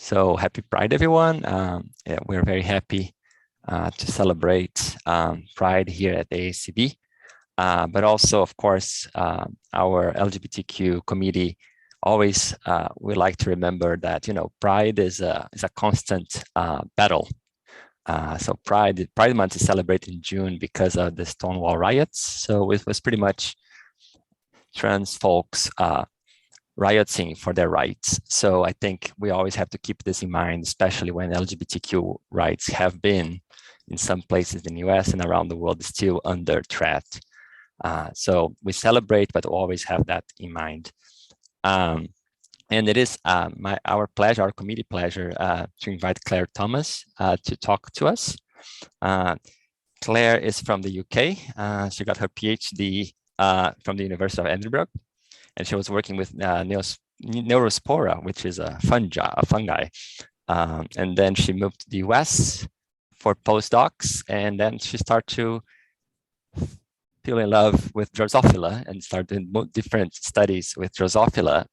So happy Pride, everyone. Yeah, we're very happy to celebrate Pride here at the ASCB. But also, of course, our LGBTQ committee always we like to remember that, Pride is a constant battle. So Pride Month is celebrated in June because of the Stonewall riots. So it was pretty much trans folks rioting for their rights. So I think we always have to keep this in mind, especially when LGBTQ rights have been in some places in the US and around the world still under threat. So we celebrate, but always have that in mind. And it is our pleasure, our committee pleasure, to invite Claire Thomas to talk to us. Claire is from the UK. She got her PhD from the University of Edinburgh, and she was working with Neurospora, which is a fungi. And then she moved to the US for postdocs, and then she started to feel in love with Drosophila and started different studies with Drosophila.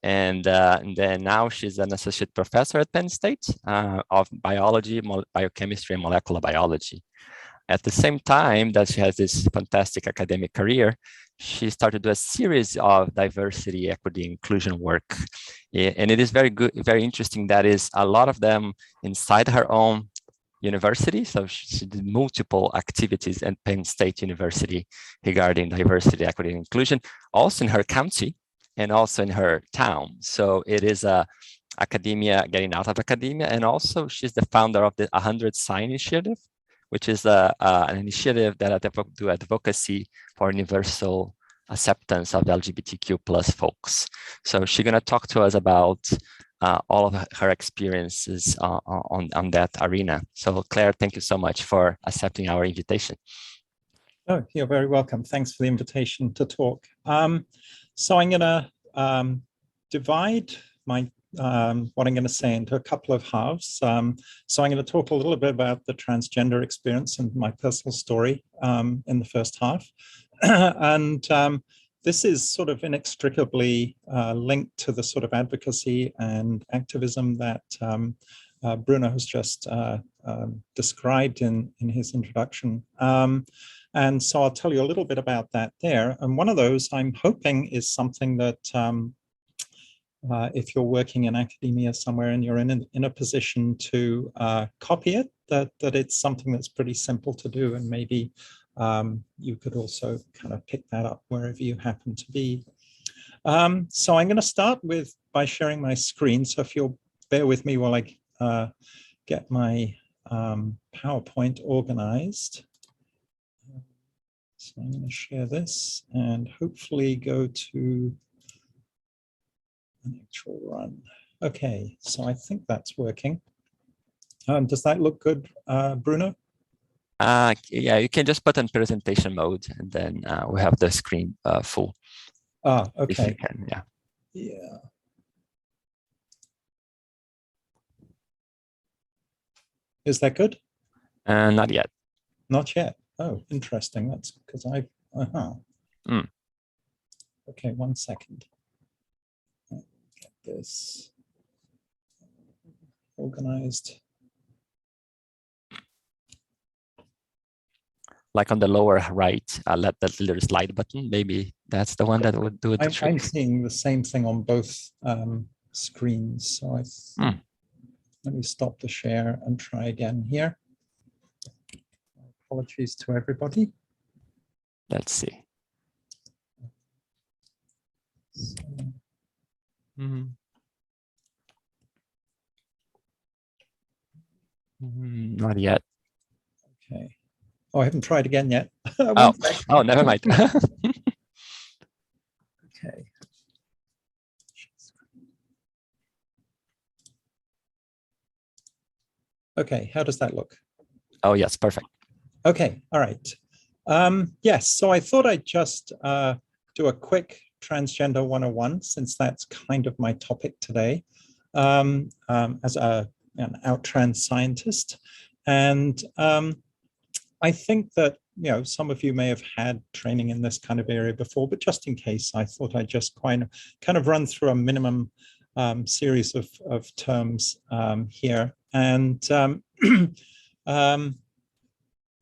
And then now she's an associate professor at Penn State of biology, biochemistry, and molecular biology. At the same time that she has this fantastic academic career, she started to do a series of diversity, equity, inclusion work. And it is very good, very interesting. That is a lot of them inside her own university. So she did multiple activities at Penn State University regarding diversity, equity, and inclusion, also in her county and also in her town. So it is academia getting out of academia. And also she's the founder of the 100 Sign Initiative, which is an initiative that do advocacy for universal acceptance of LGBTQ plus folks. So she's going to talk to us about all of her experiences on that arena. So Claire, thank you so much for accepting our invitation. Oh, you're very welcome. Thanks for the invitation to talk. So I'm going to divide my what I'm going to say into a couple of halves. So I'm going to talk a little bit about the transgender experience and my personal story in the first half. And this is sort of inextricably linked to the sort of advocacy and activism that Bruno has just described in his introduction. And so I'll tell you a little bit about that there. And one of those I'm hoping is something that if you're working in academia somewhere and you're in a position to copy it, that it's something that's pretty simple to do, and maybe you could also kind of pick that up wherever you happen to be. So I'm going to start by sharing my screen. So if you'll bear with me while I get my PowerPoint organized. So I'm going to share this and hopefully go to an actual run. Okay, so I think that's working. Does that look good, Bruno? Yeah, you can just put on presentation mode, and then we have the screen full. Okay. If you can, yeah. Yeah. Is that good? Not yet. Not yet. Oh, interesting. That's because I. Okay, 1 second. Get this organized. Like on the lower right, let that little slide button. Maybe that's the one that would do the trick. I'm seeing the same thing on both screens. So let me stop the share and try again here. Apologies to everybody. Let's see. So, Not yet. okay. Oh, I haven't tried again yet. Oh, never mind. Okay. Okay, how does that look? Oh, yes, perfect. Okay, all right. Yes, so I thought I'd just do a quick Transgender 101, since that's kind of my topic today, as an out trans scientist. And I think that, some of you may have had training in this kind of area before, but just in case, I thought I'd just kind of run through a minimum series of terms here. And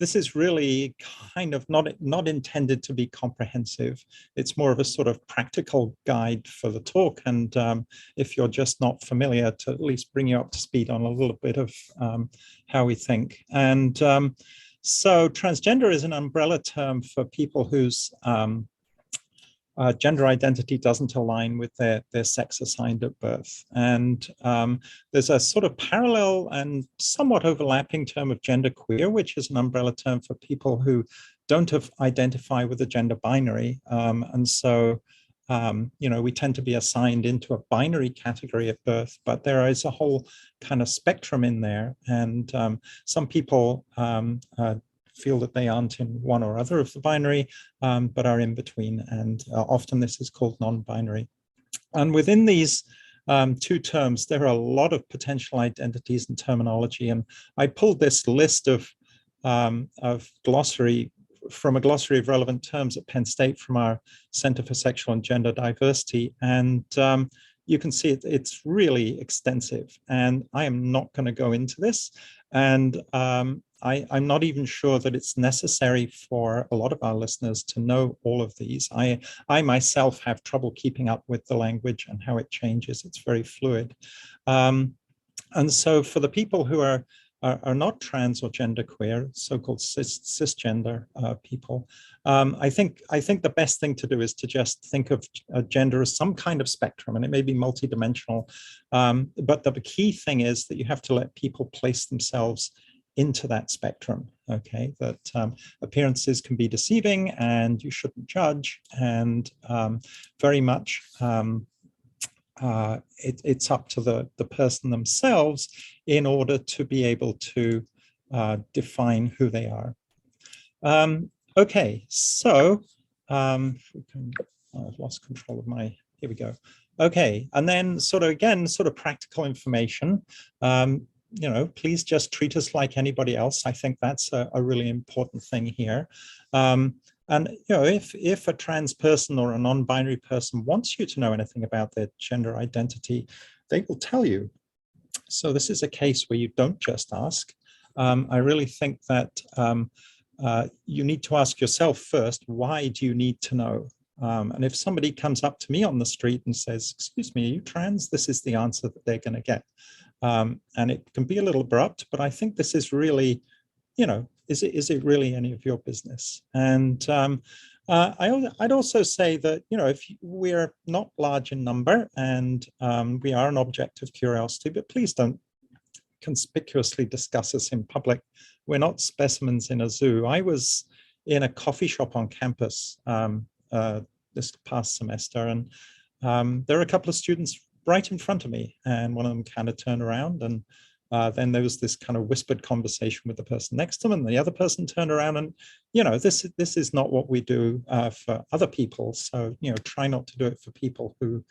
this is really kind of not intended to be comprehensive. It's more of a sort of practical guide for the talk. And if you're just not familiar, to at least bring you up to speed on a little bit of how we think. And so transgender is an umbrella term for people whose gender identity doesn't align with their sex assigned at birth. And there's a sort of parallel and somewhat overlapping term of genderqueer, which is an umbrella term for people who don't identify with the gender binary. And so, you know, we tend to be assigned into a binary category at birth, but there is a whole kind of spectrum in there. And some people feel that they aren't in one or other of the binary, but are in between. And often this is called non-binary. And within these two terms, there are a lot of potential identities and terminology. And I pulled this list of glossary from a glossary of relevant terms at Penn State from our Center for Sexual and Gender Diversity. And you can see it's really extensive. And I am not going to go into this. And I'm not even sure that it's necessary for a lot of our listeners to know all of these. I myself have trouble keeping up with the language and how it changes. It's very fluid. And so for the people who are not trans or genderqueer, so-called cisgender people, I think the best thing to do is to just think of gender as some kind of spectrum, and it may be multidimensional. But the key thing is that you have to let people place themselves into that spectrum, okay? That appearances can be deceiving and you shouldn't judge, and very much it's up to the person themselves in order to be able to define who they are. Okay, so I've lost control of my, here we go. Okay, and then sort of practical information. You know, please just treat us like anybody else. I think that's a really important thing here. And, you know, if a trans person or a non-binary person wants you to know anything about their gender identity, they will tell you. So this is a case where you don't just ask. I really think that you need to ask yourself first, why do you need to know? And if somebody comes up to me on the street and says, excuse me, are you trans? This is the answer that they're going to get. And it can be a little abrupt, but I think this is really, you know, is it really any of your business? And I'd also say that, you know, if we're not large in number and we are an object of curiosity, but please don't conspicuously discuss us in public. We're not specimens in a zoo. I was in a coffee shop on campus this past semester, and there were a couple of students right in front of me, and one of them kind of turned around, and then there was this kind of whispered conversation with the person next to them, and the other person turned around, and you know, this is not what we do for other people. So, you know, try not to do it for people who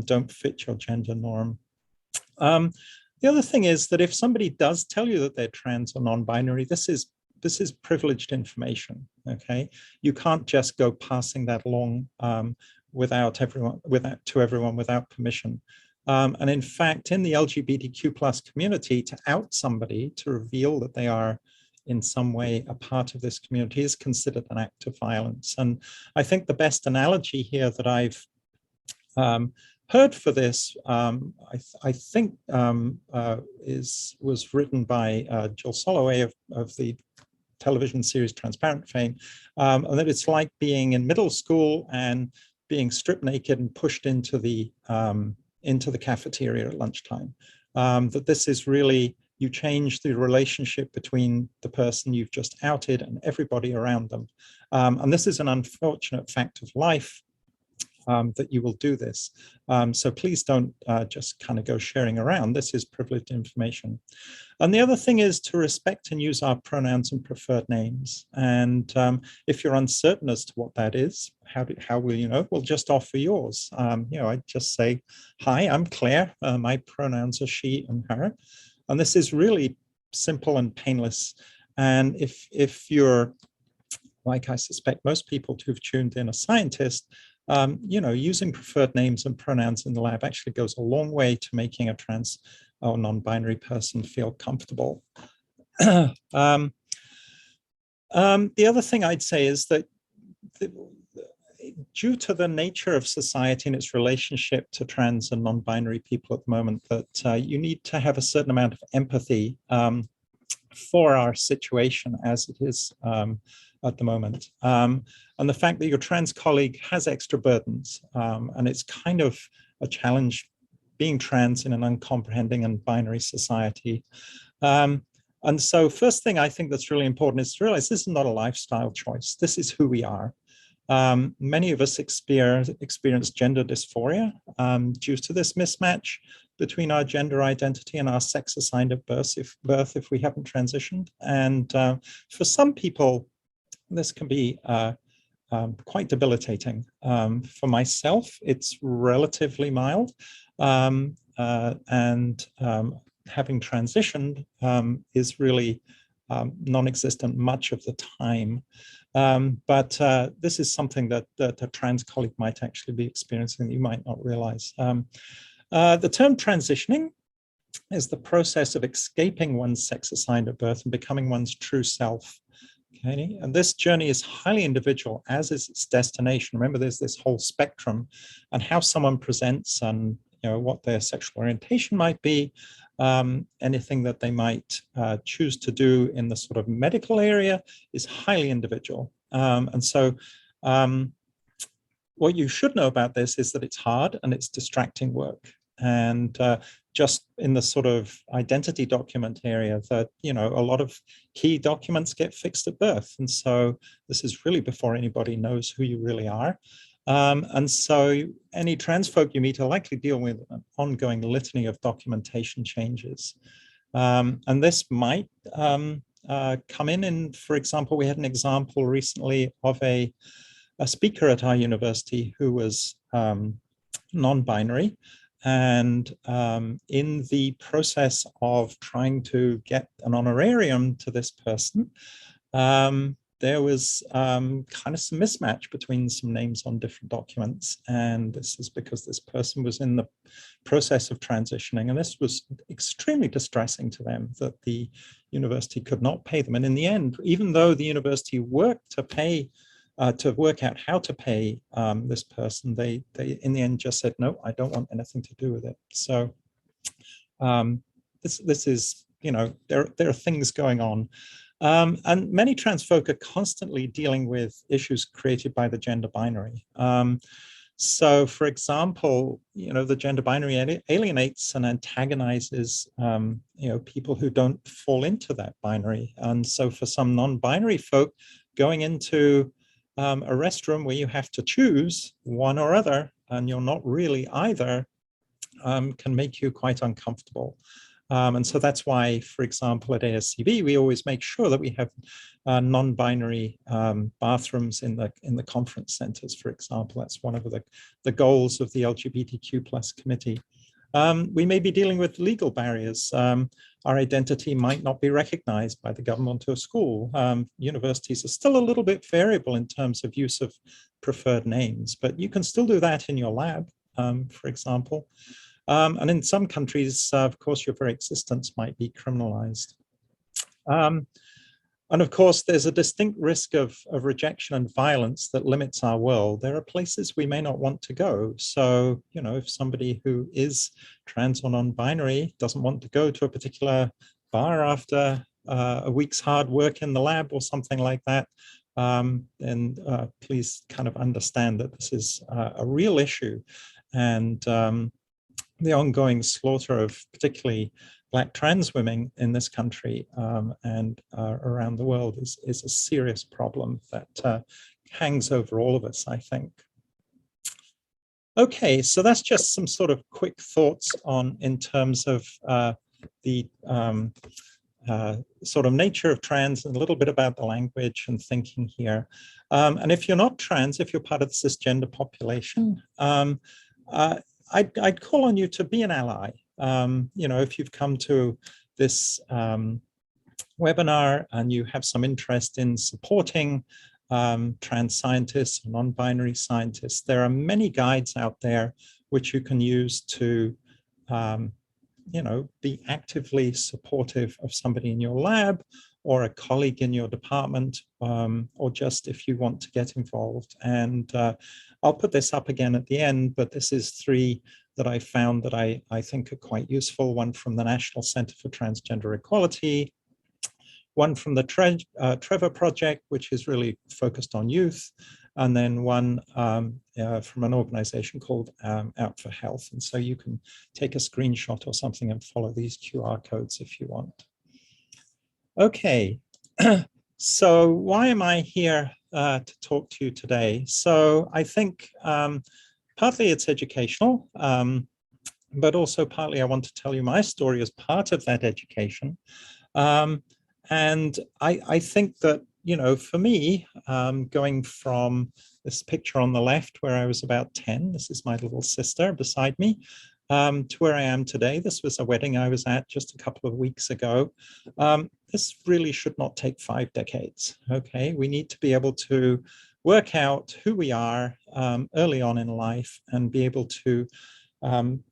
don't fit your gender norm. The other thing is that if somebody does tell you that they're trans or non-binary, this is privileged information. Okay, you can't just go passing that along to everyone without permission. And in fact, in the LGBTQ+ community, to out somebody, to reveal that they are in some way a part of this community, is considered an act of violence. And I think the best analogy here that I've heard for this, I think was written by Jill Soloway of the television series Transparent fame, and that it's like being in middle school and being stripped naked and pushed into the cafeteria at lunchtime. That this is really, you change the relationship between the person you've just outed and everybody around them. And this is an unfortunate fact of life, that you will do this. So please don't just kind of go sharing around. This is privileged information. And the other thing is to respect and use our pronouns and preferred names. And if you're uncertain as to what that is, how will you know? Well, just offer yours. You know, I just say, hi, I'm Claire. My pronouns are she and her. And this is really simple and painless. And if you're, like I suspect most people who've tuned in, a scientist, you know, using preferred names and pronouns in the lab actually goes a long way to making a trans or non-binary person feel comfortable. The other thing I'd say is that due to the nature of society and its relationship to trans and non-binary people at the moment, that you need to have a certain amount of empathy for our situation as it is at the moment. And the fact that your trans colleague has extra burdens, and it's kind of a challenge being trans in an uncomprehending and binary society. And so first thing I think that's really important is to realize this is not a lifestyle choice. This is who we are. Many of us experience gender dysphoria due to this mismatch between our gender identity and our sex assigned at birth if we haven't transitioned. And for some people, this can be quite debilitating. For myself, it's relatively mild. Having transitioned is really non-existent much of the time. But this is something that a trans colleague might actually be experiencing that you might not realize. The term transitioning is the process of escaping one's sex assigned at birth and becoming one's true self. Okay? And this journey is highly individual, as is its destination. Remember, there's this whole spectrum, and how someone presents and what their sexual orientation might be, anything that they might choose to do in the sort of medical area is highly individual. And so what you should know about this is that it's hard and it's distracting work. And just in the sort of identity document area that, a lot of key documents get fixed at birth. And so this is really before anybody knows who you really are. And so any trans folk you meet are likely deal with an ongoing litany of documentation changes. And this might come in, for example, we had an example recently of a speaker at our university who was non-binary. And in the process of trying to get an honorarium to this person, there was kind of some mismatch between some names on different documents. And this is because this person was in the process of transitioning. And this was extremely distressing to them that the university could not pay them. And in the end, even though the university worked to pay, to work out how to pay this person, they in the end just said, no, I don't want anything to do with it. So this is, there are things going on. And many trans folk are constantly dealing with issues created by the gender binary. So, for example, the gender binary alienates and antagonizes, people who don't fall into that binary. And so for some non-binary folk, going into a restroom where you have to choose one or other, and you're not really either, can make you quite uncomfortable. And so that's why, for example, at ASCB, we always make sure that we have non-binary bathrooms in the conference centers, for example. That's one of the goals of the LGBTQ+ committee. We may be dealing with legal barriers. Our identity might not be recognized by the government or school. Universities are still a little bit variable in terms of use of preferred names, but you can still do that in your lab, for example. And in some countries, of course, your very existence might be criminalized. And of course, there's a distinct risk of rejection and violence that limits our world. There are places we may not want to go. So, if somebody who is trans or non-binary doesn't want to go to a particular bar after a week's hard work in the lab or something like that, then please kind of understand that this is a real issue. And the ongoing slaughter of particularly Black trans women in this country and around the world is a serious problem that hangs over all of us, I think. Okay, so that's just some sort of quick thoughts in terms of the sort of nature of trans and a little bit about the language and thinking here. And if you're not trans, if you're part of the cisgender population, I'd call on you to be an ally. If you've come to this webinar and you have some interest in supporting trans scientists, non-binary scientists. There are many guides out there which you can use to be actively supportive of somebody in your lab or a colleague in your department, or just if you want to get involved. And I'll put this up again at the end, but this is 3 that I found that I think are quite useful. One from the National Center for Transgender Equality, one from the Trevor Project, which is really focused on youth, and then one from an organization called Out for Health. And so you can take a screenshot or something and follow these QR codes if you want. Okay, so why am I here to talk to you today? So I think partly it's educational, but also partly I want to tell you my story as part of that education. And I think that, for me, going from this picture on the left where I was about 10, this is my little sister beside me, to where I am today. This was a wedding I was at just a couple of weeks ago. This really should not take 5 decades, okay? We need to be able to work out who we are early on in life and be able to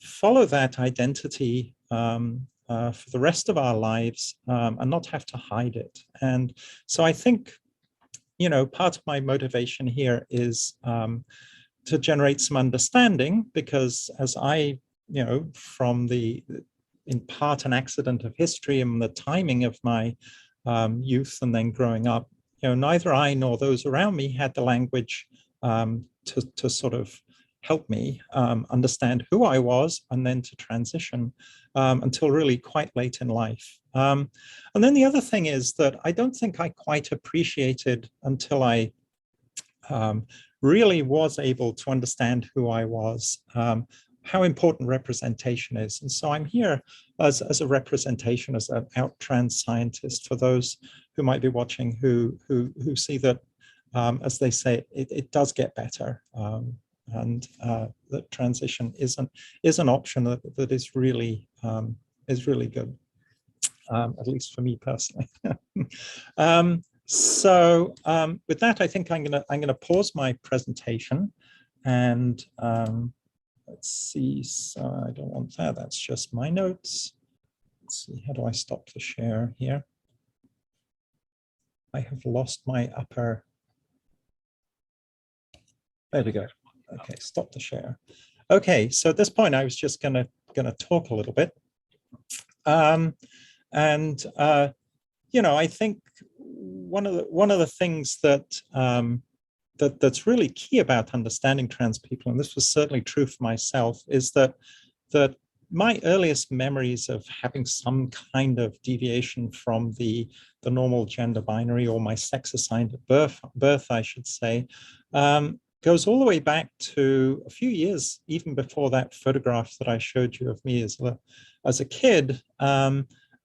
follow that identity for the rest of our lives and not have to hide it. And so I think, part of my motivation here is to generate some understanding, because as I, from in part an accident of history and the timing of my youth and then growing up, neither I nor those around me had the language to sort of help me understand who I was and then to transition until really quite late in life. And then the other thing is that I don't think I quite appreciated until I really was able to understand who I was, how important representation is. And so I'm here as a representation, as an out trans scientist, for those who might be watching who see that, as they say, it does get better. And that transition is an option that is really good, at least for me personally. So with that, I think I'm gonna pause my presentation, and let's see. So I don't want that. That's just my notes. Let's see. How do I stop the share here? I have lost my upper. There we go. Okay, stop the share. Okay, so at this point, I was just gonna talk a little bit, I think one of the things that's really key about understanding trans people, and this was certainly true for myself, is that my earliest memories of having some kind of deviation from the normal gender binary, or my sex assigned at birth, I should say, goes all the way back to a few years, even before that photograph that I showed you of me as a kid,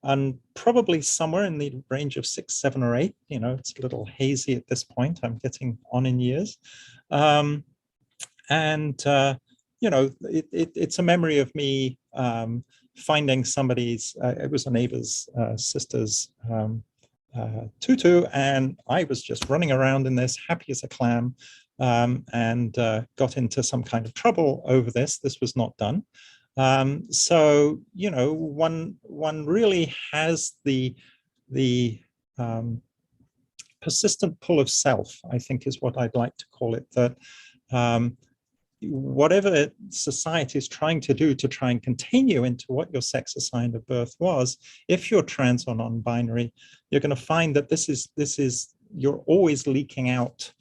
and probably somewhere in the range of 6, 7, or 8. It's a little hazy at this point. I'm getting on in years. It's a memory of me finding somebody's, it was a neighbor's sister's tutu, and I was just running around in this, happy as a clam, and got into some kind of trouble over this. This was not done. So, one really has the persistent pull of self, I think is what I'd like to call it, that whatever society is trying to do to try and contain you into what your sex assigned at birth was, if you're trans or non-binary, you're going to find that this is you're always leaking out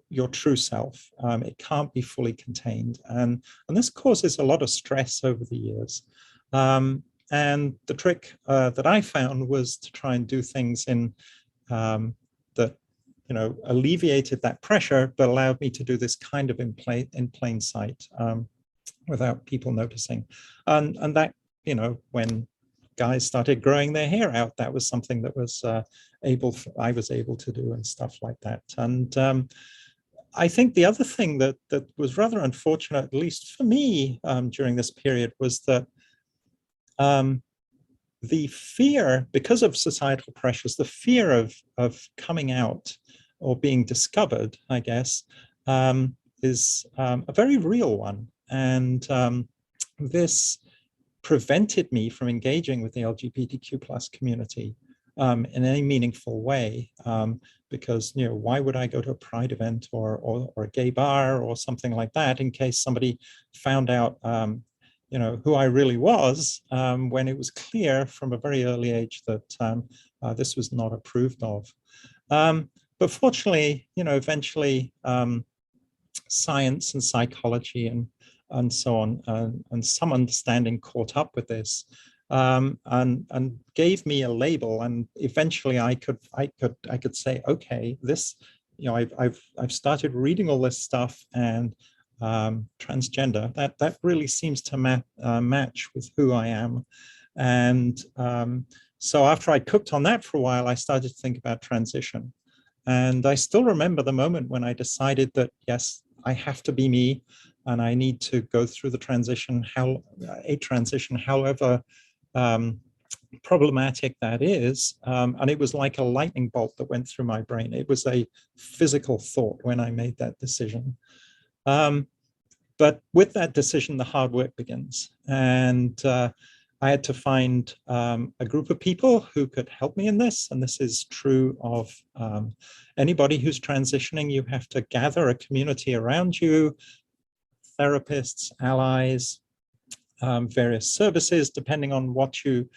your true self. It can't be fully contained, and this causes a lot of stress over the years. And the trick that I found was to try and do things in that alleviated that pressure, but allowed me to do this kind of in plain sight, without people noticing. And that, when guys started growing their hair out, that was something that was I was able to do, and stuff like that. And I think the other thing that was rather unfortunate, at least for me, during this period, was that the fear, because of societal pressures, the fear of coming out or being discovered, I guess, is a very real one. And this prevented me from engaging with the LGBTQ plus community in any meaningful way, because, you know, why would I go to a pride event or a gay bar or something like that in case somebody found out, you know, who I really was, when it was clear from a very early age that this was not approved of. But fortunately, you know, eventually science and psychology and so on, and some understanding caught up with this, and gave me a label. And eventually, I could say, okay, this, you know, I've started reading all this stuff, and transgender, that really seems to match with who I am. And so after I cooked on that for a while, I started to think about transition. And I still remember the moment when I decided that, yes, I have to be me, and I need to go through the transition, however problematic that is. And it was like a lightning bolt that went through my brain. It was a physical thought when I made that decision. But with that decision, the hard work begins. And I had to find a group of people who could help me in this. And this is true of anybody who's transitioning. You have to gather a community around you, therapists, allies, various services, depending on what you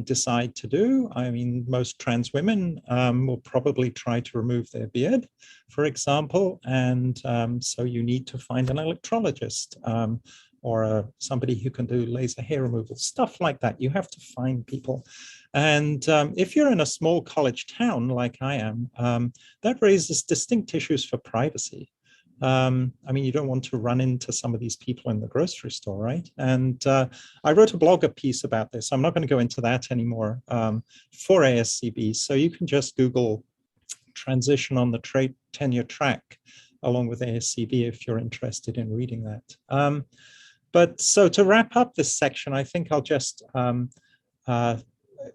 decide to do. I mean, most trans women will probably try to remove their beard, for example. And so you need to find an electrologist or somebody who can do laser hair removal, stuff like that. You have to find people. And if you're in a small college town like I am, that raises distinct issues for privacy. I mean, you don't want to run into some of these people in the grocery store, right? And I wrote a blogger piece about this. I'm not going to go into that anymore for ASCB. So you can just Google transition on the trade tenure track along with ASCB if you're interested in reading that. But so to wrap up this section, I think I'll just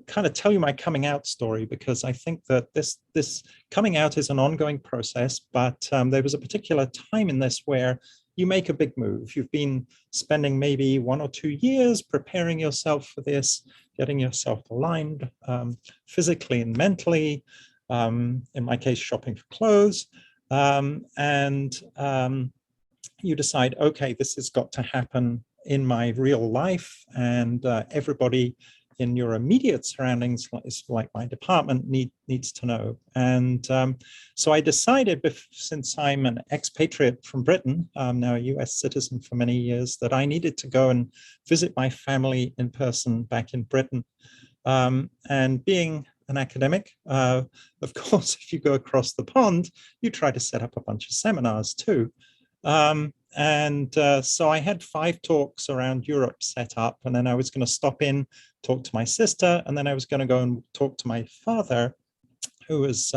kind of tell you my coming out story, because I think that this coming out is an ongoing process, but there was a particular time in this where you make a big move. You've been spending maybe 1 or 2 years preparing yourself for this, getting yourself aligned physically and mentally, in my case, shopping for clothes, and you decide, okay, this has got to happen in my real life, and everybody in your immediate surroundings, like my department, needs to know. And so I decided, since I'm an expatriate from Britain, now a US citizen for many years, that I needed to go and visit my family in person back in Britain. And being an academic, of course, if you go across the pond, you try to set up a bunch of seminars too. So I had 5 talks around Europe set up, and then I was going to stop in, talk to my sister, and then I was going to go and talk to my father, who was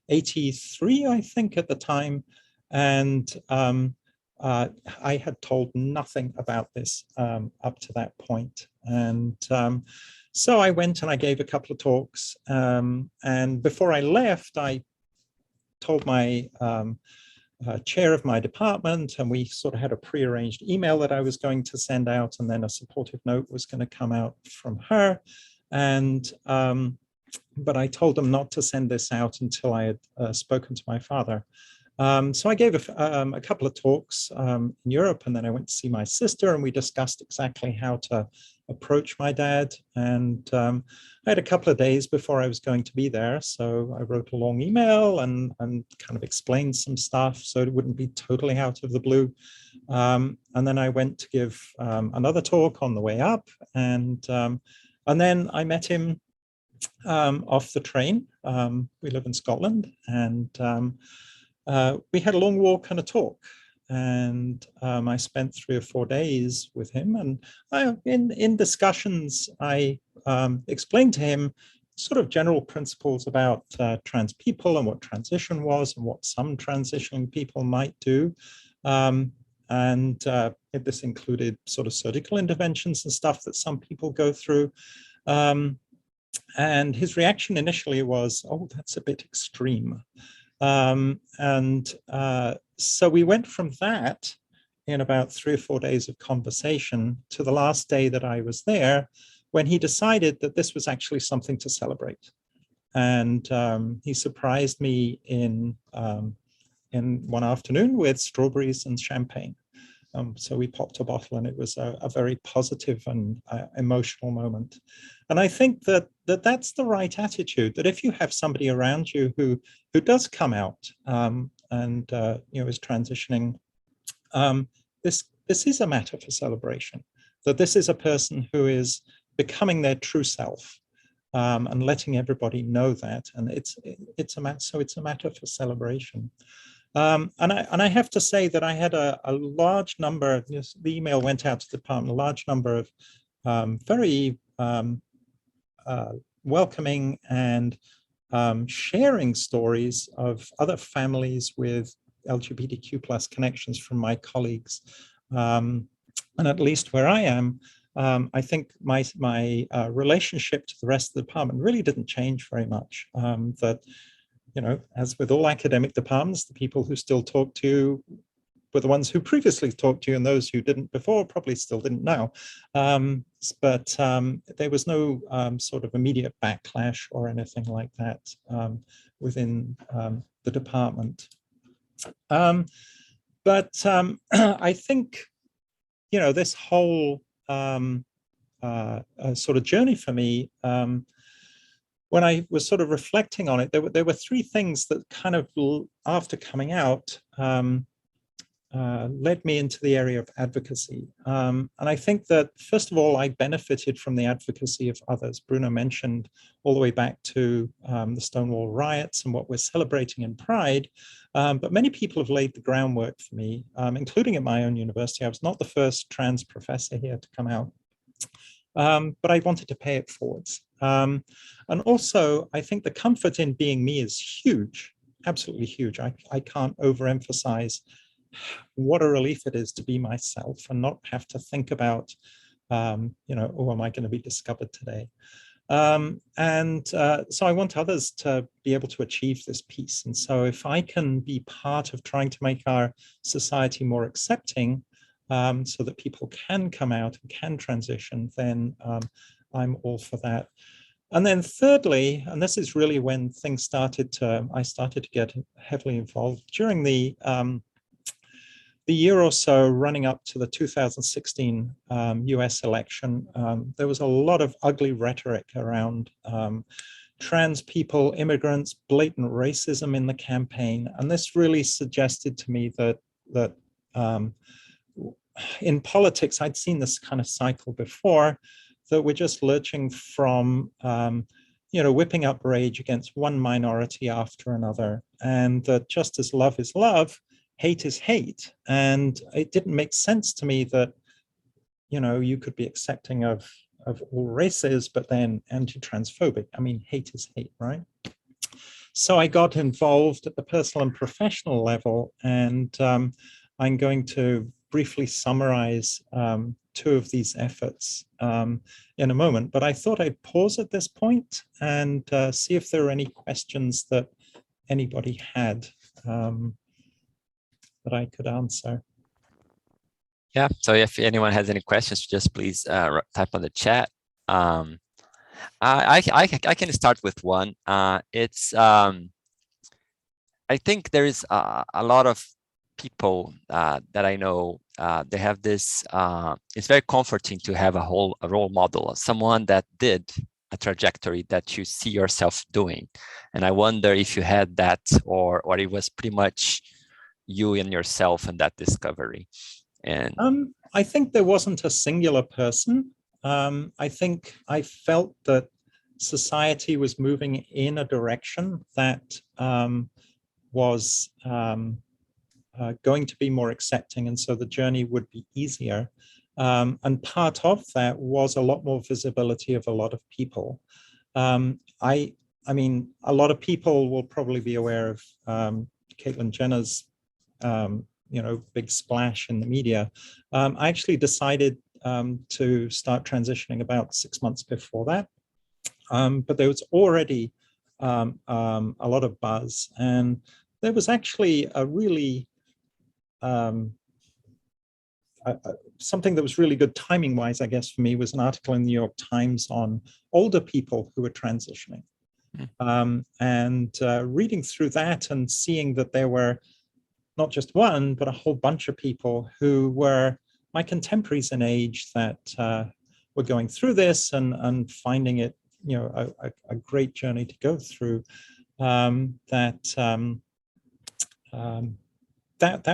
83, I think, at the time. And I had told nothing about this up to that point. And so I went and I gave a couple of talks. And before I left, I told my chair of my department, and we sort of had a prearranged email that I was going to send out, and then a supportive note was going to come out from her. And but I told them not to send this out until I had spoken to my father. So I gave a couple of talks in Europe, and then I went to see my sister, and we discussed exactly how to approach my dad. And I had a couple of days before I was going to be there, so I wrote a long email and kind of explained some stuff so it wouldn't be totally out of the blue. And then I went to give another talk on the way up, and then I met him off the train. We live in Scotland, and we had a long walk and a talk. And I spent 3 or 4 days with him. And in discussions, I explained to him sort of general principles about trans people and what transition was and what some transitioning people might do. This included sort of surgical interventions and stuff that some people go through. And his reaction initially was, oh, that's a bit extreme. So we went from that in about 3 or 4 days of conversation to the last day that I was there, when he decided that this was actually something to celebrate. And he surprised me in one afternoon with strawberries and champagne. So we popped a bottle, and it was a very positive and emotional moment. And I think that's the right attitude, that if you have somebody around you who does come out and is transitioning, this is a matter for celebration, that this is a person who is becoming their true self, and letting everybody know that. And it's a matter for celebration. And I have to say that I had a large number of, the email went out to the department, a large number of very welcoming and sharing stories of other families with LGBTQ plus connections from my colleagues. And at least where I am, I think my relationship to the rest of the department really didn't change very much. That, as with all academic departments, the people who still talk to you were the ones who previously talked to you, and those who didn't before probably still didn't know. But there was no sort of immediate backlash or anything like that within the department. But I think, this whole sort of journey for me, when I was sort of reflecting on it, there were 3 things that kind of, after coming out, led me into the area of advocacy. And I think that, first of all, I benefited from the advocacy of others. Bruno mentioned all the way back to the Stonewall riots and what we're celebrating in Pride. But many people have laid the groundwork for me, including at my own university. I was not the first trans professor here to come out, but I wanted to pay it forwards. And also, I think the comfort in being me is huge, absolutely huge. I can't overemphasize what a relief it is to be myself and not have to think about, oh, am I going to be discovered today? So I want others to be able to achieve this peace. And so if I can be part of trying to make our society more accepting, so that people can come out and can transition, then I'm all for that. And then thirdly, and this is really when things I started to get heavily involved during the year or so running up to the 2016 US election. There was a lot of ugly rhetoric around trans people, immigrants, blatant racism in the campaign. And this really suggested to me that in politics, I'd seen this kind of cycle before, that we're just lurching from, whipping up rage against one minority after another. And that just as love is love, hate is hate. And it didn't make sense to me that, you could be accepting of all races, but then anti-transphobic. I mean, hate is hate, right? So I got involved at the personal and professional level, and I'm going to briefly summarize 2 of these efforts in a moment, but I thought I'd pause at this point and see if there are any questions that anybody had that I could answer. Yeah, so if anyone has any questions, just please type on the chat. I can start with one. I think there is a lot of people that I know, they have this, it's very comforting to have a role model, someone that did a trajectory that you see yourself doing. And I wonder if you had that, or it was pretty much you and yourself and that discovery. And I think there wasn't a singular person. I think I felt that society was moving in a direction that was going to be more accepting, and so the journey would be easier. And part of that was a lot more visibility of a lot of people. I mean, a lot of people will probably be aware of Caitlyn Jenner's big splash in the media. I actually decided to start transitioning about 6 months before that. But there was already a lot of buzz. And there was actually a really something that was really good timing wise, I guess, for me, was an article in the New York Times on older people who were transitioning. And reading through that and seeing that there were not just one, but a whole bunch of people who were my contemporaries in age that were going through this and finding it, you know, a great journey to go through. That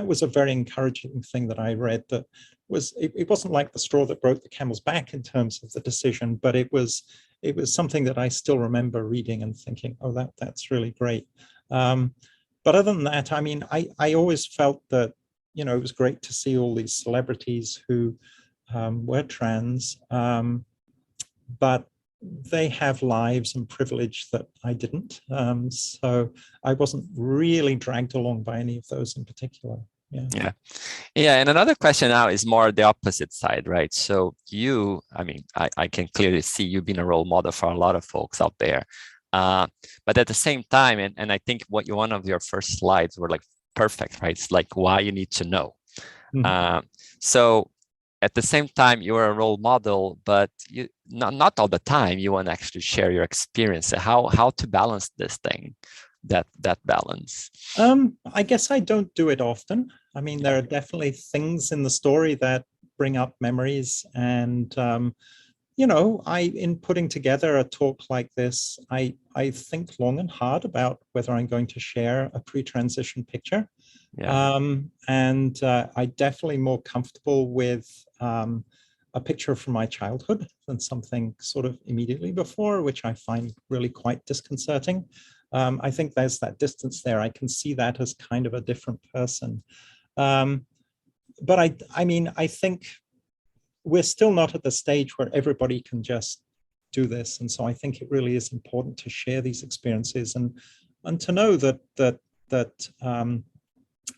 was a very encouraging thing that I read. That was it wasn't like the straw that broke the camel's back in terms of the decision, but it was something that I still remember reading and thinking, oh, that's really great. But other than that, I mean, I always felt that, you know, it was great to see all these celebrities who were trans, but they have lives and privilege that I didn't. So I wasn't really dragged along by any of those in particular. Yeah. And another question now is more the opposite side, right? So you, I mean, I can clearly see you being a role model for a lot of folks out there. But at the same time, and I think one of your first slides were like perfect, right? It's like why you need to know. So at the same time, you're a role model, but you not all the time you want to actually share your experience. How to balance this thing, that balance? I guess I don't do it often. I mean, there are definitely things in the story that bring up memories, and you know, in putting together a talk like this, I think long and hard about whether I'm going to share a pre-transition picture. I'm definitely more comfortable with a picture from my childhood than something sort of immediately before, which I find really quite disconcerting. I think there's that distance there. I can see that as kind of a different person. But I mean, I think we're still not at the stage where everybody can just do this. And so I think it really is important to share these experiences and to know that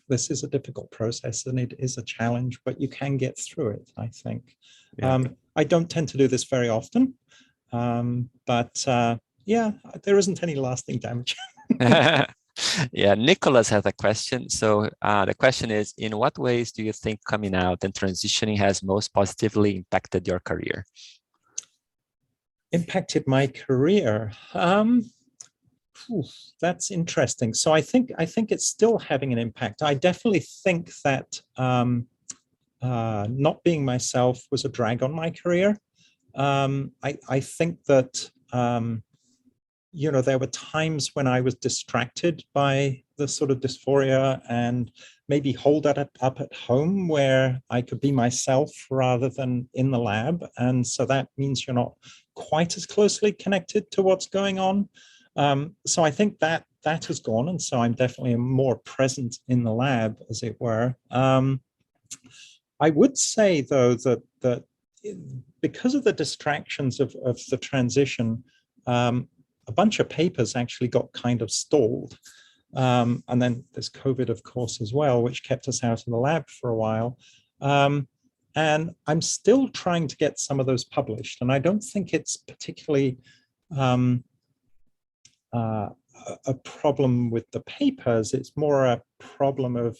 this is a difficult process and it is a challenge, but you can get through it, I think. I don't tend to do this very often, but yeah, there isn't any lasting damage. Yeah, Nicholas has a question. So the question is, in what ways do you think coming out and transitioning has most positively impacted your career? Impacted my career? That's interesting. So I think it's still having an impact. I definitely think that not being myself was a drag on my career. I think that you know, there were times when I was distracted by the sort of dysphoria and maybe hold that up at home where I could be myself rather than in the lab. And so that means you're not quite as closely connected to what's going on. So I think that has gone. And so I'm definitely more present in the lab, as it were. I would say, though, that because of the distractions of the transition, a bunch of papers actually got kind of stalled. And then there's COVID, of course, as well, which kept us out of the lab for a while. And I'm still trying to get some of those published. And I don't think it's particularly a problem with the papers. It's more a problem of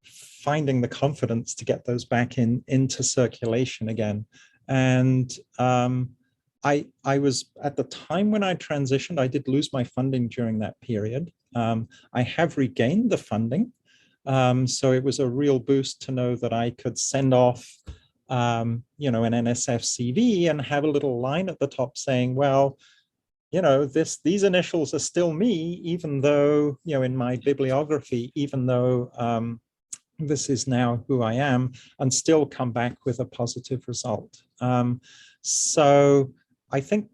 finding the confidence to get those back into circulation again. And I was, at the time when I transitioned, I did lose my funding during that period. I have regained the funding. So it was a real boost to know that I could send off, you know, an NSF CV and have a little line at the top saying, well, you know, these initials are still me, even though, you know, in my bibliography, even though this is now who I am, and still come back with a positive result. So I think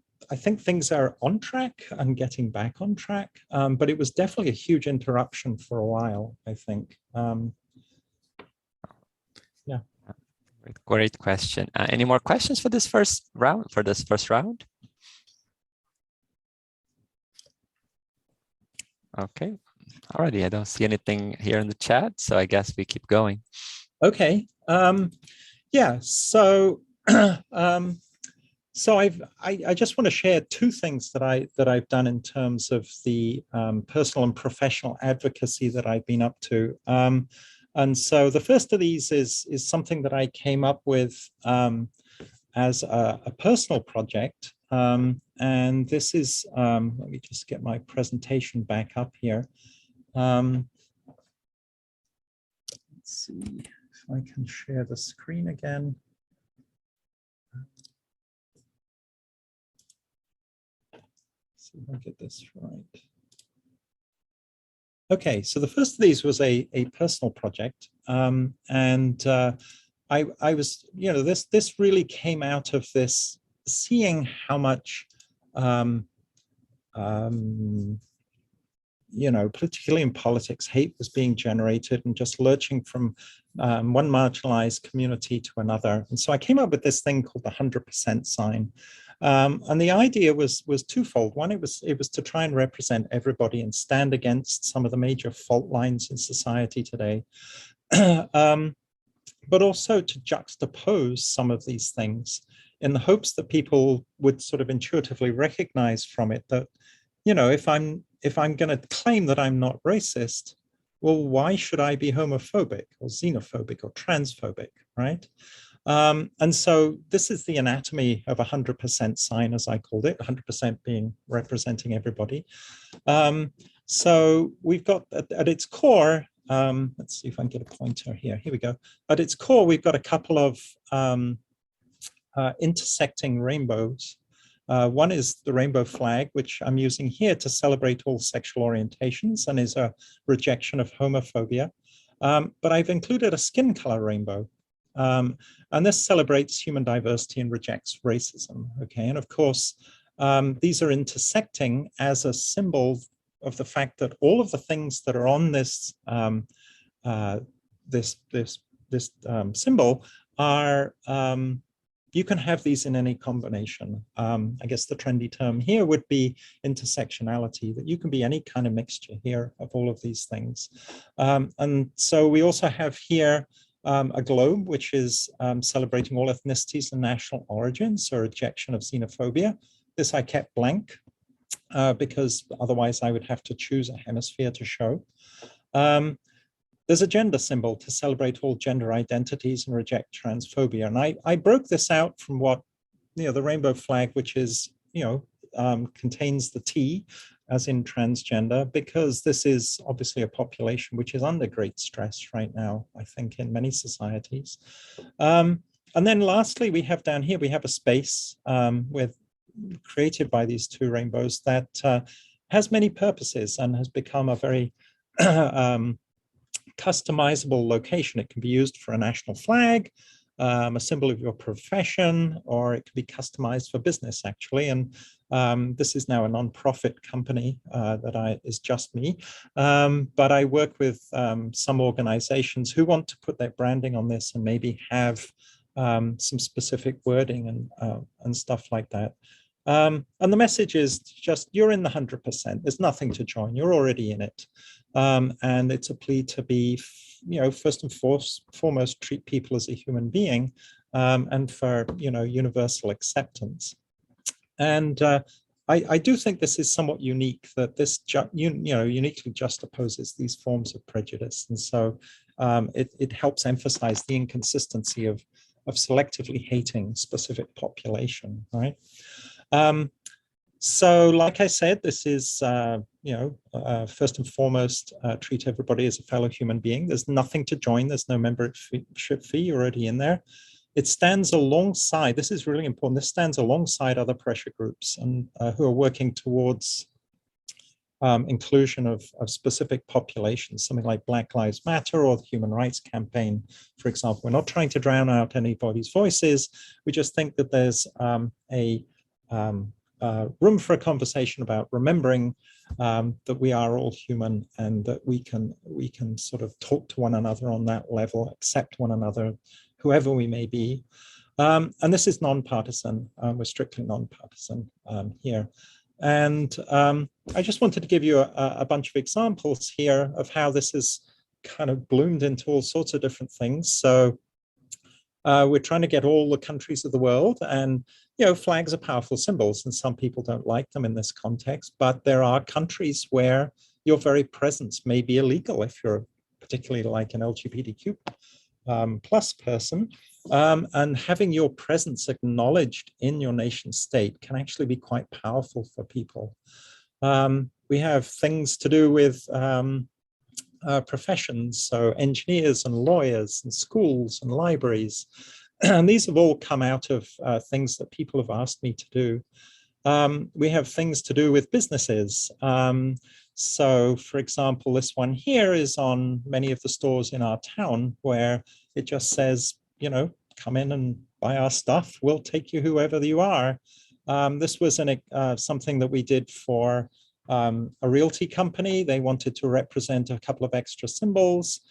things are on track and getting back on track, but it was definitely a huge interruption for a while, I think. Yeah. Great question. Any more questions for this first round? Okay. Alrighty, I don't see anything here in the chat, so I guess we keep going. Okay. Yeah. So So I just want to share two things that I've done in terms of the personal and professional advocacy that I've been up to. And so the first of these is something that I came up with as a personal project. And this is, let me just get my presentation back up here. Let's see if I can share the screen again. See if I get this right. Okay, so the first of these was a personal project, and I was, this really came out of this seeing how much, particularly in politics, hate was being generated and just lurching from one marginalized community to another. And so I came up with this thing called the 100% sign. And the idea was twofold. One, it was to try and represent everybody and stand against some of the major fault lines in society today, but also to juxtapose some of these things in the hopes that people would sort of intuitively recognize from it that, if I'm going to claim that I'm not racist, well, why should I be homophobic or xenophobic or transphobic, right? And so this is the anatomy of a 100% sign, as I called it, 100% being representing everybody. So we've got at its core, let's see if I can get a pointer here. Here we go. At its core, we've got a couple of intersecting rainbows. One is the rainbow flag, which I'm using here to celebrate all sexual orientations and is a rejection of homophobia. But I've included a skin color rainbow. And this celebrates human diversity and rejects racism. Okay, and of course, these are intersecting as a symbol of the fact that all of the things that are on this symbol are, you can have these in any combination. I guess the trendy term here would be intersectionality, that you can be any kind of mixture here of all of these things. And so we also have here a globe, which is celebrating all ethnicities and national origins, so rejection of xenophobia. This I kept blank because otherwise I would have to choose a hemisphere to show. There's a gender symbol to celebrate all gender identities and reject transphobia. And I broke this out from what, the rainbow flag, which is, contains the T, as in transgender, because this is obviously a population which is under great stress right now, I think, in many societies. And then lastly, we have down here, we have a space created by these two rainbows that has many purposes and has become a very customizable location. It can be used for a national flag, a symbol of your profession, or it can be customized for business, actually. And this is now a non-profit company that is just me, but I work with some organizations who want to put their branding on this and maybe have some specific wording and stuff like that. And the message is just, you're in the 100%. There's nothing to join. You're already in it. And it's a plea to be, first and foremost, treat people as a human being, and for, universal acceptance. And I do think this is somewhat unique, that this, uniquely juxtaposes these forms of prejudice. And so it helps emphasize the inconsistency of selectively hating specific population, right? So like I said, this is, first and foremost, treat everybody as a fellow human being. There's nothing to join. There's no membership fee. You're already in there. It stands alongside, this is really important, this stands alongside other pressure groups and who are working towards inclusion of specific populations, something like Black Lives Matter or the Human Rights Campaign, for example. We're not trying to drown out anybody's voices. We just think that there's room for a conversation about remembering that we are all human and that we can sort of talk to one another on that level, accept one another, whoever we may be. And this is non-partisan. We're strictly non-partisan here. And I just wanted to give you a bunch of examples here of how this has kind of bloomed into all sorts of different things. So We're trying to get all the countries of the world, and flags are powerful symbols, and some people don't like them in this context, but there are countries where your very presence may be illegal if you're particularly like an LGBTQ plus person, and having your presence acknowledged in your nation state can actually be quite powerful for people. We have things to do with professions, so engineers and lawyers and schools and libraries. And these have all come out of things that people have asked me to do. We have things to do with businesses. So, for example, this one here is on many of the stores in our town where it just says, come in and buy our stuff. We'll take you whoever you are. This was something that we did for a realty company. They wanted to represent a couple of extra symbols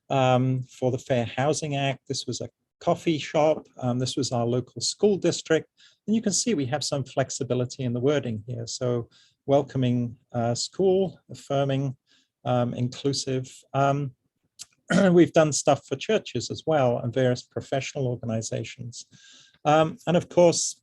for the Fair Housing Act. This was a coffee shop. This was our local school district. And you can see we have some flexibility in the wording here. So welcoming school, affirming, inclusive. We've done stuff for churches as well and various professional organizations. And of course,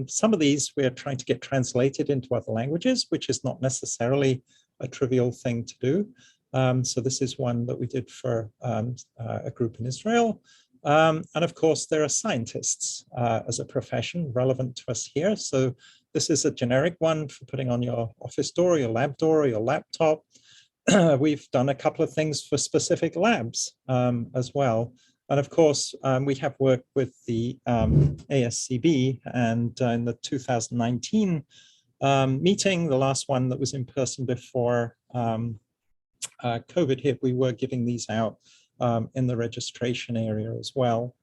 some of these we're trying to get translated into other languages, which is not necessarily a trivial thing to do. So this is one that we did for a group in Israel. And of course, there are scientists as a profession relevant to us here. So this is a generic one for putting on your office door, your lab door, or your laptop. We've done a couple of things for specific labs as well. And of course, we have worked with the ASCB, and in the 2019 meeting, the last one that was in person before COVID hit, we were giving these out in the registration area as well.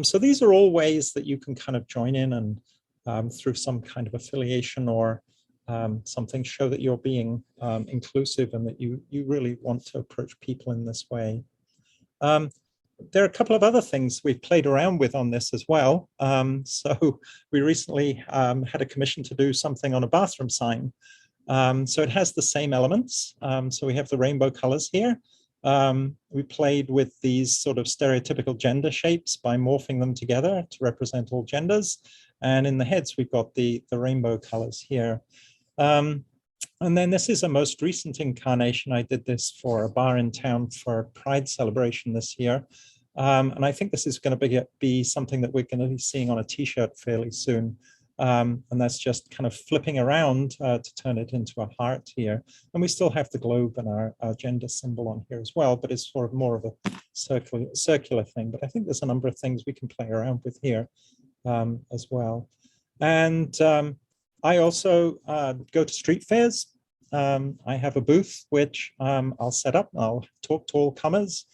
So these are all ways that you can kind of join in and through some kind of affiliation or something show that you're being inclusive and that you really want to approach people in this way. There are a couple of other things we've played around with on this as well. So we recently had a commission to do something on a bathroom sign. So it has the same elements. So we have the rainbow colors here. We played with these sort of stereotypical gender shapes by morphing them together to represent all genders. And in the heads, we've got the rainbow colors here. And then this is a most recent incarnation. I did this for a bar in town for a Pride celebration this year. And I think this is going to be something that we're going to be seeing on a t-shirt fairly soon. And that's just kind of flipping around to turn it into a heart here. And we still have the globe and our gender symbol on here as well, but it's sort of more of a circular thing. But I think there's a number of things we can play around with here as well. And I also go to street fairs. I have a booth, which I'll set up. I'll talk to all comers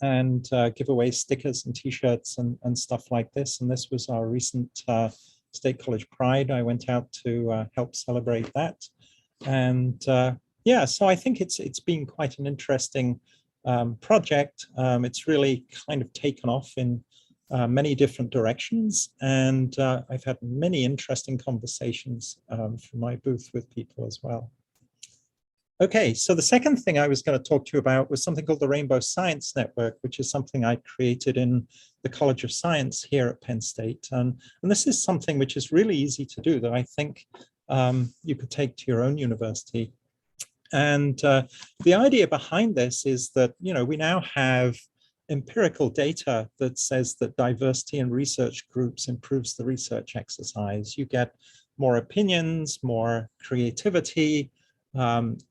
and give away stickers and t-shirts and stuff like this. And this was our recent State College Pride. I went out to help celebrate that. And yeah, so I think it's been quite an interesting project. It's really kind of taken off in many different directions. And I've had many interesting conversations from my booth with people as well. Okay, so the second thing I was going to talk to you about was something called the Rainbow Science Network, which is something I created in the College of Science here at Penn State. And this is something which is really easy to do that I think you could take to your own university. And the idea behind this is that, we now have empirical data that says that diversity in research groups improves the research exercise. You get more opinions, more creativity,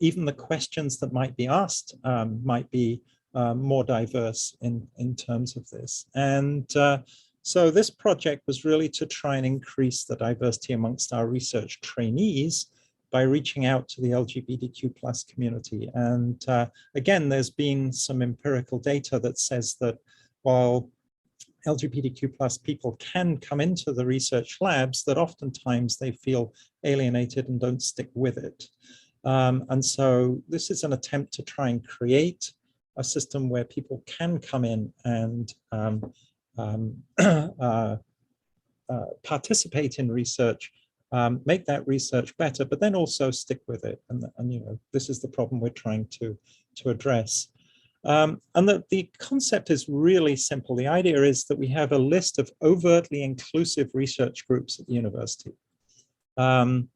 even the questions that might be asked might be more diverse in terms of this. And so this project was really to try and increase the diversity amongst our research trainees by reaching out to the LGBTQ plus community. And again, there's been some empirical data that says that while LGBTQ plus people can come into the research labs, that oftentimes they feel alienated and don't stick with it. And so this is an attempt to try and create a system where people can come in and participate in research, make that research better, but then also stick with it. And this is the problem we're trying to address. And the concept is really simple. The idea is that we have a list of overtly inclusive research groups at the university. That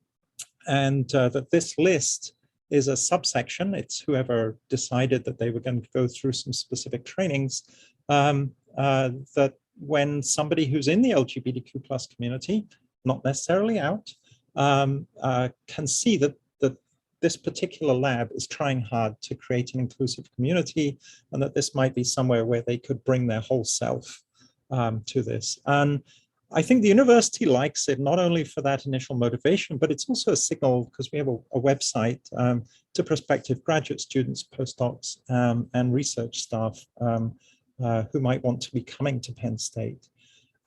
this list is a subsection. It's whoever decided that they were going to go through some specific trainings, that when somebody who's in the LGBTQ plus community, not necessarily out, can see that this particular lab is trying hard to create an inclusive community, and that this might be somewhere where they could bring their whole self to this. And I think the university likes it not only for that initial motivation, but it's also a signal, because we have a website to prospective graduate students, postdocs, and research staff who might want to be coming to Penn State.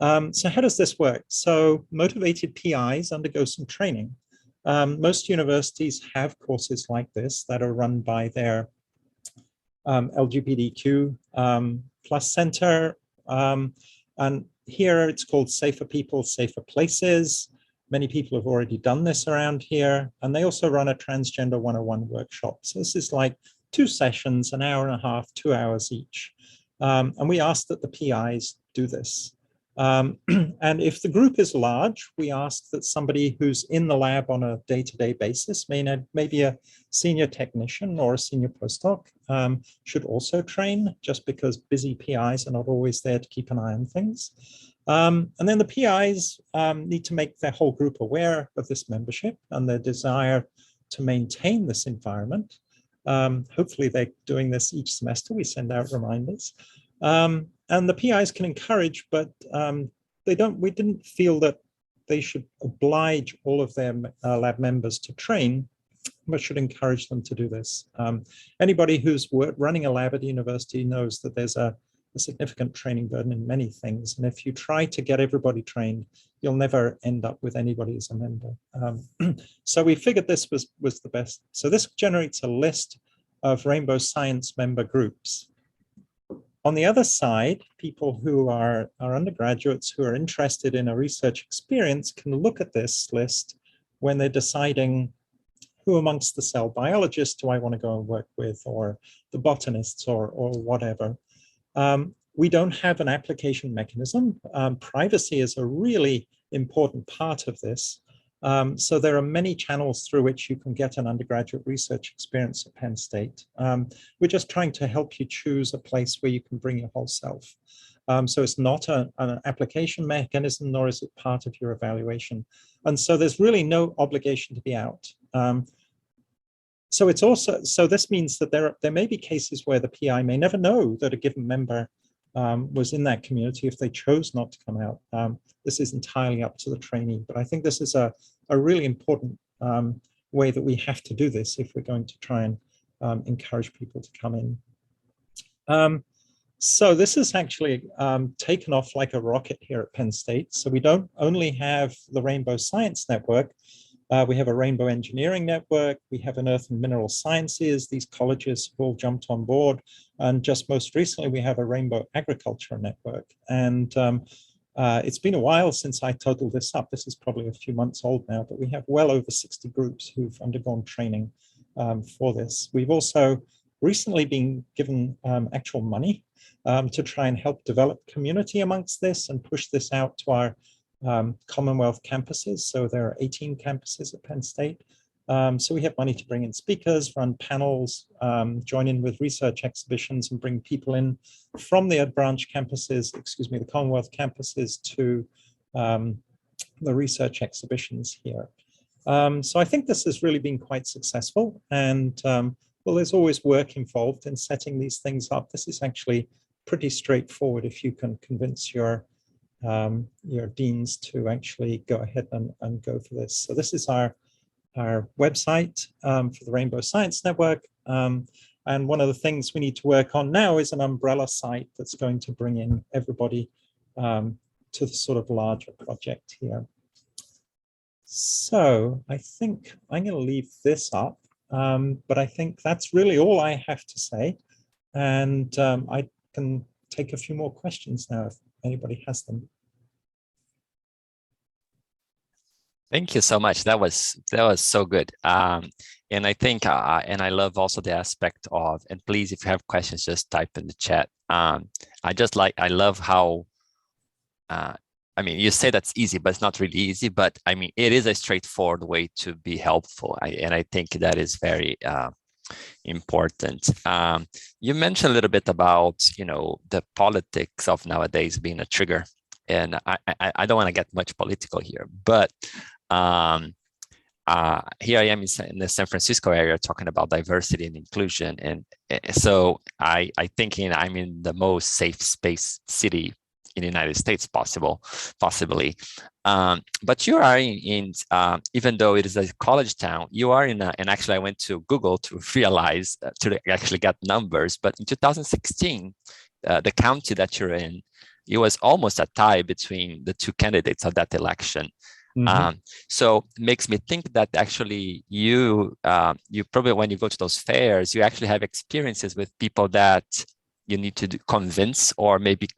So how does this work? So motivated PIs undergo some training. Most universities have courses like this that are run by their LGBTQ plus center. And here it's called Safer People, Safer Places. Many people have already done this around here. And they also run a Transgender 101 workshop. So this is like 2 sessions, an hour and a half, 2 hours each. And we ask that the PIs do this. And if the group is large, we ask that somebody who's in the lab on a day-to-day basis, maybe a senior technician or a senior postdoc, should also train, just because busy PIs are not always there to keep an eye on things. And then the PIs need to make their whole group aware of this membership and their desire to maintain this environment. Hopefully they're doing this each semester. We send out reminders. And the PIs can encourage, but we didn't feel that they should oblige all of their lab members to train, but should encourage them to do this. Anybody who's running a lab at the university knows that there's a significant training burden in many things. And if you try to get everybody trained, you'll never end up with anybody as a member. So we figured this was the best. So this generates a list of Rainbow Science member groups. On the other side, people who are undergraduates who are interested in a research experience can look at this list when they're deciding who amongst the cell biologists do I want to go and work with, or the botanists, or whatever. We don't have an application mechanism. Privacy is a really important part of this. So there are many channels through which you can get an undergraduate research experience at Penn State. We're just trying to help you choose a place where you can bring your whole self. So it's not an application mechanism, nor is it part of your evaluation. And so there's really no obligation to be out. So this means that there may be cases where the PI may never know that a given member was in that community if they chose not to come out. This is entirely up to the trainee, but I think this is a really important way that we have to do this if we're going to try and encourage people to come in. So this is actually taken off like a rocket here at Penn State. So we don't only have the Rainbow Science Network, we have a Rainbow Engineering Network, we have an Earth and Mineral Sciences, these colleges have all jumped on board, and just most recently we have a Rainbow Agriculture Network. And it's been a while since I totaled this up. This is probably a few months old now, but we have well over 60 groups who've undergone training for this. We've also recently been given actual money to try and help develop community amongst this and push this out to our Commonwealth campuses. So there are 18 campuses at Penn State. So we have money to bring in speakers, run panels, join in with research exhibitions, and bring people in from the branch campuses, the Commonwealth campuses, to the research exhibitions here. So I think this has really been quite successful. And well, there's always work involved in setting these things up. This is actually pretty straightforward if you can convince your deans to actually go ahead and go for this. So this is our website for the Rainbow Science Network. And one of the things we need to work on now is an umbrella site that's going to bring in everybody to the sort of larger project here. So I think I'm going to leave this up, but I think that's really all I have to say. And I can take a few more questions now if anybody has them. Thank you so much. That was so good. And I think, and I love also the aspect of, and please, if you have questions, just type in the chat. I love how, I mean, you say that's easy, but it's not really easy. But I mean, it is a straightforward way to be helpful. And I think that is very important. You mentioned a little bit about, the politics of nowadays being a trigger. And I don't want to get much political here, but here I am in the San Francisco area talking about diversity and inclusion. And so I thinking I'm in the most safe space city in the United States possibly. But you are in even though it is a college town, you are and actually I went to Google to realize, to actually get numbers, but in 2016, the county that you're in, it was almost a tie between the two candidates of that election. So it makes me think that actually you probably, when you go to those fairs, you actually have experiences with people that you need to convince or maybe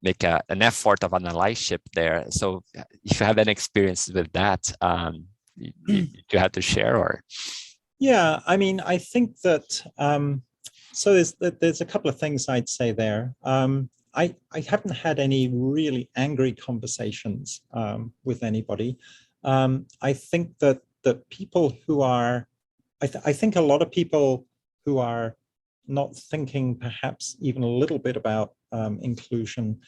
make an effort of an allyship there. So if you have any experience with that, you have to share or? Yeah, I mean, I think that, so there's a couple of things I'd say there. I haven't had any really angry conversations with anybody. I think that people who are, I think a lot of people who are not thinking perhaps even a little bit about inclusion,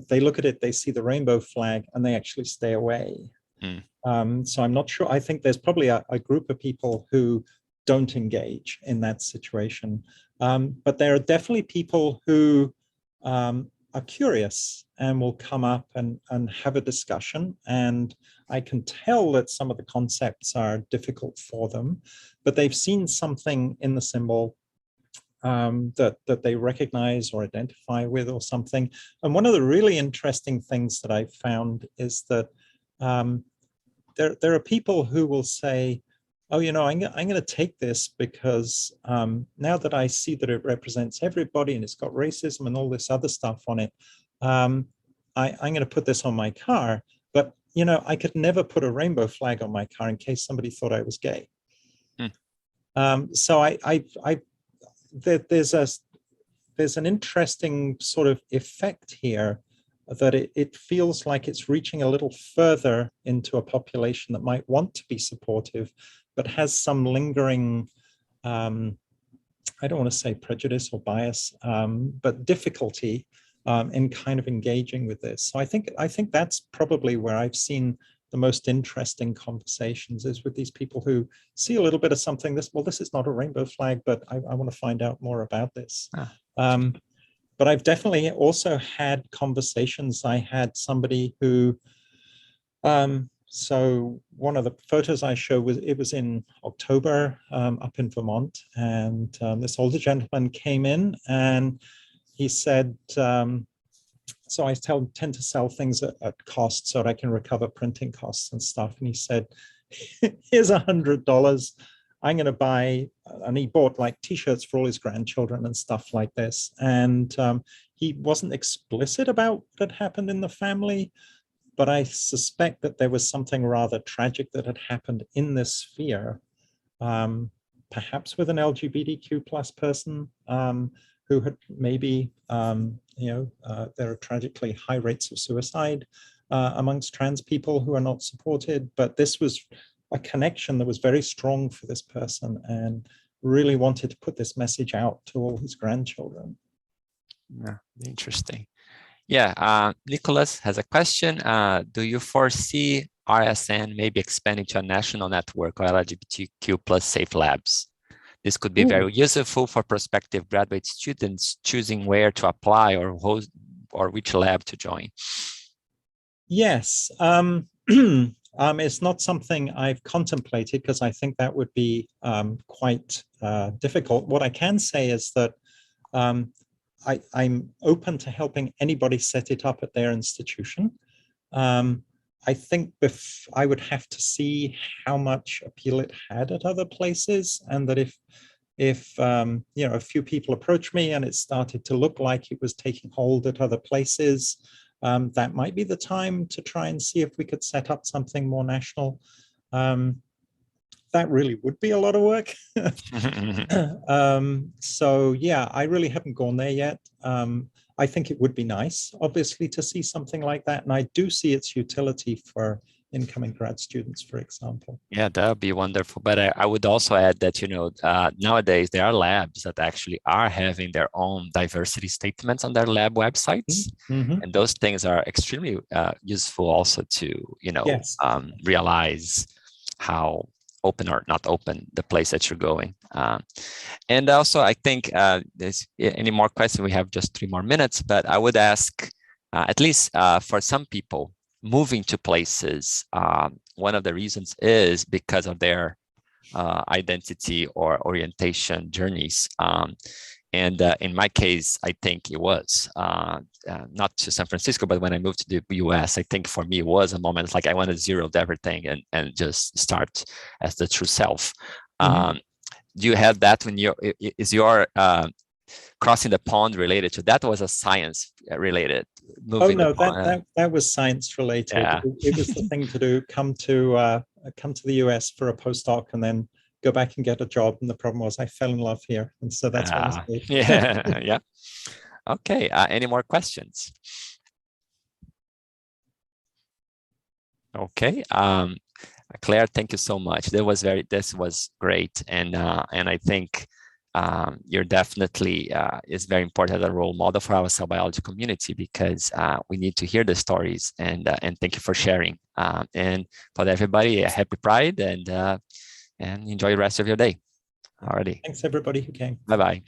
they look at it, they see the rainbow flag, and they actually stay away. So I'm not sure. I think there's probably a group of people who don't engage in that situation. But there are definitely people who are curious and will come up and have a discussion. And I can tell that some of the concepts are difficult for them, but they've seen something in the symbol that they recognize or identify with or something. And one of the really interesting things that I've found is that there are people who will say, oh, I'm going to take this because now that I see that it represents everybody and it's got racism and all this other stuff on it, I'm going to put this on my car. But, I could never put a rainbow flag on my car in case somebody thought I was gay. So there's an interesting sort of effect here that it feels like it's reaching a little further into a population that might want to be supportive, but has some lingering, I don't want to say prejudice or bias, but difficulty in kind of engaging with this. So I think that's probably where I've seen the most interesting conversations, is with these people who see a little bit of something. This is not a rainbow flag, but I want to find out more about this. But I've definitely also had conversations. I had somebody who, so one of the photos I show was in October up in Vermont, and this older gentleman came in and he said, so I tend to sell things at cost so that I can recover printing costs and stuff. And he said, here's $100. I'm going to buy, and he bought like t-shirts for all his grandchildren and stuff like this. And he wasn't explicit about what had happened in the family, but I suspect that there was something rather tragic that had happened in this sphere, perhaps with an LGBTQ plus person who had maybe, there are tragically high rates of suicide amongst trans people who are not supported, but this was a connection that was very strong for this person and really wanted to put this message out to all his grandchildren. Yeah, interesting. Yeah, Nicholas has a question. Do you foresee RSN maybe expanding to a national network of LGBTQ plus safe labs? This could be very useful for prospective graduate students choosing where to apply or which lab to join. Yes. It's not something I've contemplated because I think that would be quite difficult. What I can say is that I'm open to helping anybody set it up at their institution. I think I would have to see how much appeal it had at other places, and that if a few people approached me and it started to look like it was taking hold at other places, that might be the time to try and see if we could set up something more national. That really would be a lot of work. So yeah, I really haven't gone there yet. I think it would be nice, obviously, to see something like that. And I do see its utility for incoming grad students, for example. Yeah, that would be wonderful. But I would also add that, nowadays there are labs that actually are having their own diversity statements on their lab websites. Mm-hmm. And those things are extremely useful also to, Yes. realize how open or not open the place that you're going. And also, I think there's any more questions. We have just 3 more minutes, but I would ask, at least for some people, moving to places, one of the reasons is because of their identity or orientation journeys. And in my case, I think it was not to San Francisco, but when I moved to the US, I think for me it was a moment like I want to zero everything and just start as the true self. Mm-hmm. Do you have that when is your crossing the pond related to that? Was a science related? Oh no, that was science related. Yeah. It was the thing to do. Come to the US for a postdoc and then go back and get a job. And the problem was I fell in love here, and so that's what I stayed. Yeah, yeah. Okay. Any more questions? Okay. Claire, thank you so much. This was great, and I think you're definitely is very important as a role model for our cell biology community, because we need to hear the stories, and thank you for sharing. And for everybody, a happy Pride, and enjoy the rest of your day. Alrighty. Thanks everybody who came. Bye bye.